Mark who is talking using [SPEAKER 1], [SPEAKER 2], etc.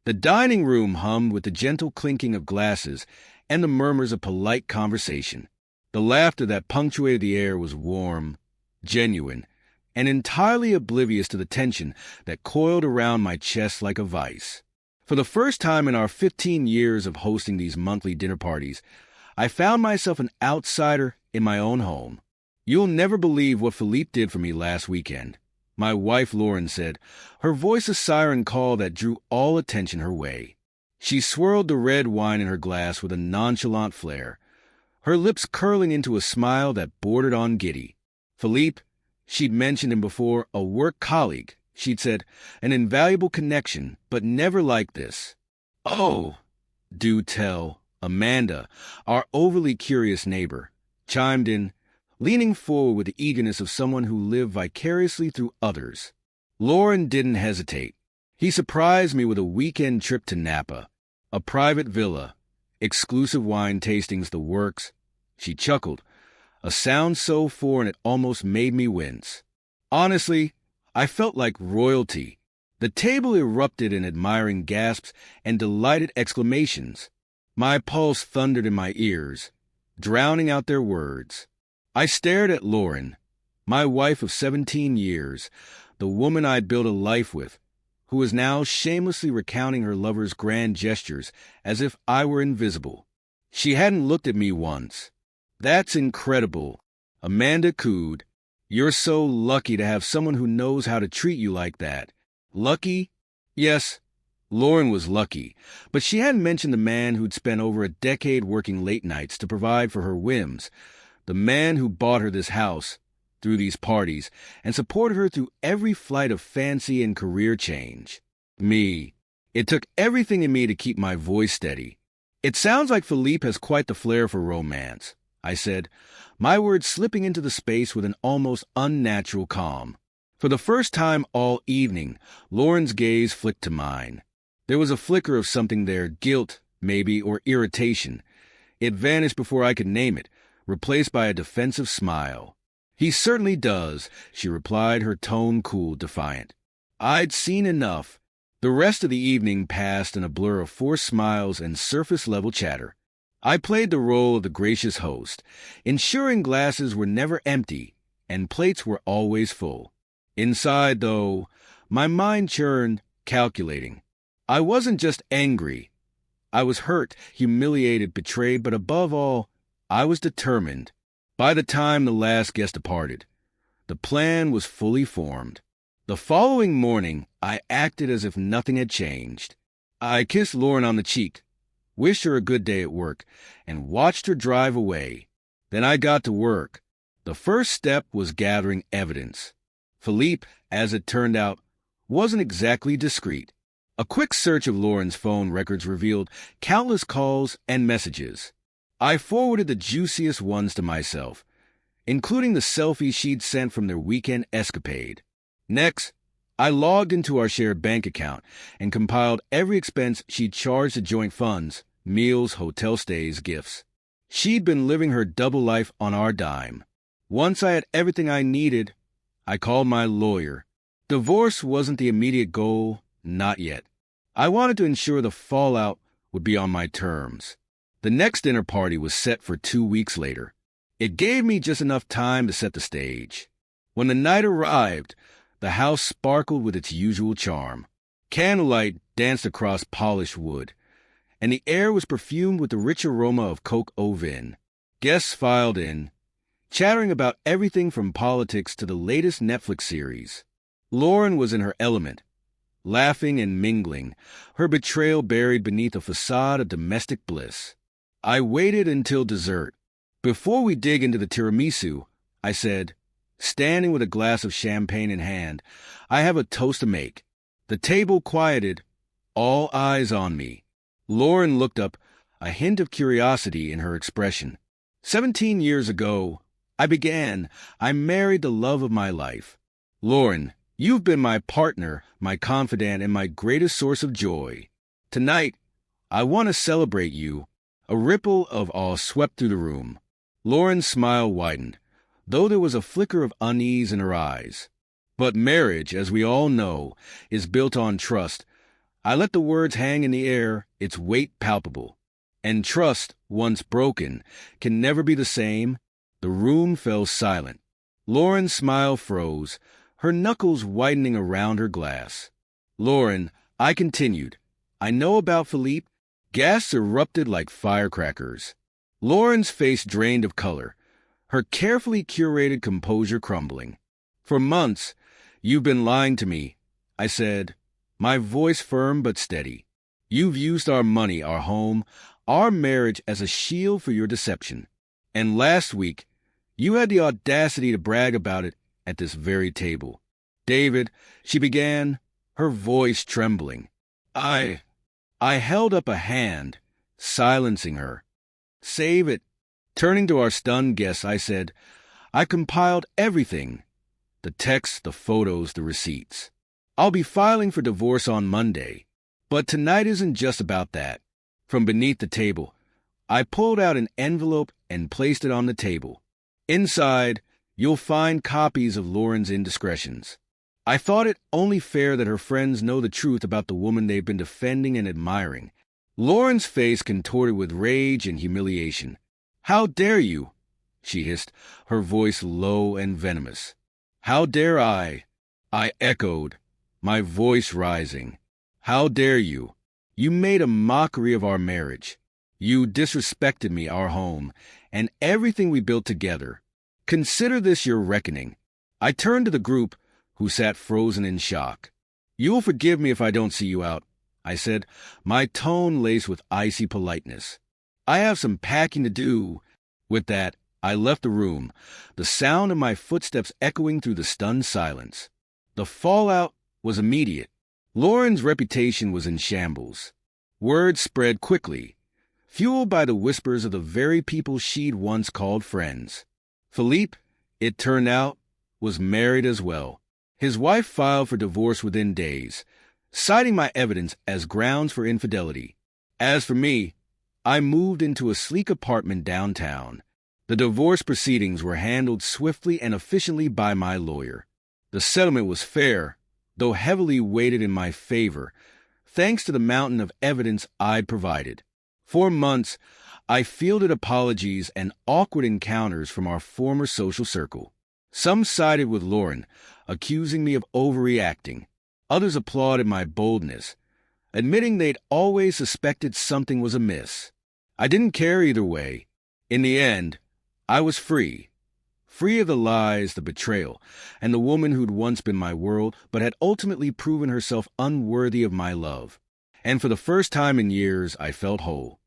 [SPEAKER 1] The dining room hummed with the gentle clinking of glasses and the murmurs of polite conversation. The laughter that punctuated the air was warm, genuine, and entirely oblivious to the tension that coiled around my chest like a vice. For the first time in our 15 years of hosting these monthly dinner parties, I found myself an outsider in my own home. "You'll never believe what Philippe did for me last weekend," my wife Lauren said, her voice a siren call that drew all attention her way. She swirled the red wine in her glass with a nonchalant flair, her lips curling into a smile that bordered on giddy. Philippe, she'd mentioned him before, a work colleague, she'd said, an invaluable connection, but never like this. "Oh, do tell," Amanda, our overly curious neighbor, chimed in, leaning forward with the eagerness of someone who lived vicariously through others. Lauren didn't hesitate. "He surprised me with a weekend trip to Napa, a private villa, exclusive wine tastings, the works." She chuckled, a sound so foreign it almost made me wince. Honestly, I felt like royalty. The table erupted in admiring gasps and delighted exclamations. My pulse thundered in my ears, drowning out their words. I stared at Lauren, my wife of 17 years, the woman I'd built a life with, who was now shamelessly recounting her lover's grand gestures as if I were invisible. She hadn't looked at me once. "That's incredible," Amanda cooed. "You're so lucky to have someone who knows how to treat you like that." Lucky? Yes, Lauren was lucky, but she hadn't mentioned the man who'd spent over a decade working late nights to provide for her whims, the man who bought her this house, through these parties, and supported her through every flight of fancy and career change. Me. It took everything in me to keep my voice steady. "It sounds like Philippe has quite the flair for romance," I said, my words slipping into the space with an almost unnatural calm. For the first time all evening, Lauren's gaze flicked to mine. There was a flicker of something there, guilt, maybe, or irritation. It vanished before I could name it, replaced by a defensive smile. "He certainly does," she replied, her tone cool, defiant. I'd seen enough. The rest of the evening passed in a blur of forced smiles and surface-level chatter. I played the role of the gracious host, ensuring glasses were never empty and plates were always full. Inside, though, my mind churned, calculating. I wasn't just angry. I was hurt, humiliated, betrayed, but above all, I was determined. By the time the last guest departed, the plan was fully formed. The following morning, I acted as if nothing had changed. I kissed Lauren on the cheek, wished her a good day at work, and watched her drive away. Then I got to work. The first step was gathering evidence. Philippe, as it turned out, wasn't exactly discreet. A quick search of Lauren's phone records revealed countless calls and messages. I forwarded the juiciest ones to myself, including the selfies she'd sent from their weekend escapade. Next, I logged into our shared bank account and compiled every expense she'd charged to joint funds, meals, hotel stays, gifts. She'd been living her double life on our dime. Once I had everything I needed, I called my lawyer. Divorce wasn't the immediate goal, not yet. I wanted to ensure the fallout would be on my terms. The next dinner party was set for 2 weeks later. It gave me just enough time to set the stage. When the night arrived, the house sparkled with its usual charm. Candlelight danced across polished wood, and the air was perfumed with the rich aroma of coke au vin. Guests filed in, chattering about everything from politics to the latest Netflix series. Lauren was in her element, laughing and mingling, her betrayal buried beneath a facade of domestic bliss. I waited until dessert. Before we dig into the tiramisu, I said, standing with a glass of champagne in hand, "I have a toast to make." The table quieted, all eyes on me. Lauren looked up, a hint of curiosity in her expression. 17 years ago, I married the love of my life. Lauren, you've been my partner, my confidant, and my greatest source of joy. Tonight, I want to celebrate you. A ripple of awe swept through the room. Lauren's smile widened, though there was a flicker of unease in her eyes. But marriage, as we all know, is built on trust, I let the words hang in the air, its weight palpable. And trust, once broken, can never be the same. The room fell silent. Lauren's smile froze, her knuckles whitening around her glass. "Lauren," I continued, "I know about Philippe." Gas erupted like firecrackers. Lauren's face drained of color, her carefully curated composure crumbling. "For months, you've been lying to me," I said, my voice firm but steady. "You've used our money, our home, our marriage as a shield for your deception. And last week, you had the audacity to brag about it at this very table." "David," she began, her voice trembling. I held up a hand, silencing her. "Save it." Turning to our stunned guests, I said, "I compiled everything. The texts, the photos, the receipts. I'll be filing for divorce on Monday. But tonight isn't just about that." From beneath the table, I pulled out an envelope and placed it on the table. "Inside, you'll find copies of Lauren's indiscretions. I thought it only fair that her friends know the truth about the woman they've been defending and admiring." Lauren's face contorted with rage and humiliation. "How dare you?" she hissed, her voice low and venomous. "How dare I?" I echoed, my voice rising. "How dare you? You made a mockery of our marriage. You disrespected me, our home, and everything we built together. Consider this your reckoning." I turned to the group, who sat frozen in shock. "You will forgive me if I don't see you out," I said, my tone laced with icy politeness. "I have some packing to do." With that, I left the room, the sound of my footsteps echoing through the stunned silence. The fallout was immediate. Lauren's reputation was in shambles. Word spread quickly, fueled by the whispers of the very people she'd once called friends. Philippe, it turned out, was married as well. His wife filed for divorce within days, citing my evidence as grounds for infidelity. As for me, I moved into a sleek apartment downtown. The divorce proceedings were handled swiftly and efficiently by my lawyer. The settlement was fair, though heavily weighted in my favor, thanks to the mountain of evidence I'd provided. For months, I fielded apologies and awkward encounters from our former social circle. Some sided with Lauren, accusing me of overreacting. Others applauded my boldness, admitting they'd always suspected something was amiss. I didn't care either way. In the end, I was free. Free of the lies, the betrayal, and the woman who'd once been my world but had ultimately proven herself unworthy of my love. And for the first time in years, I felt whole.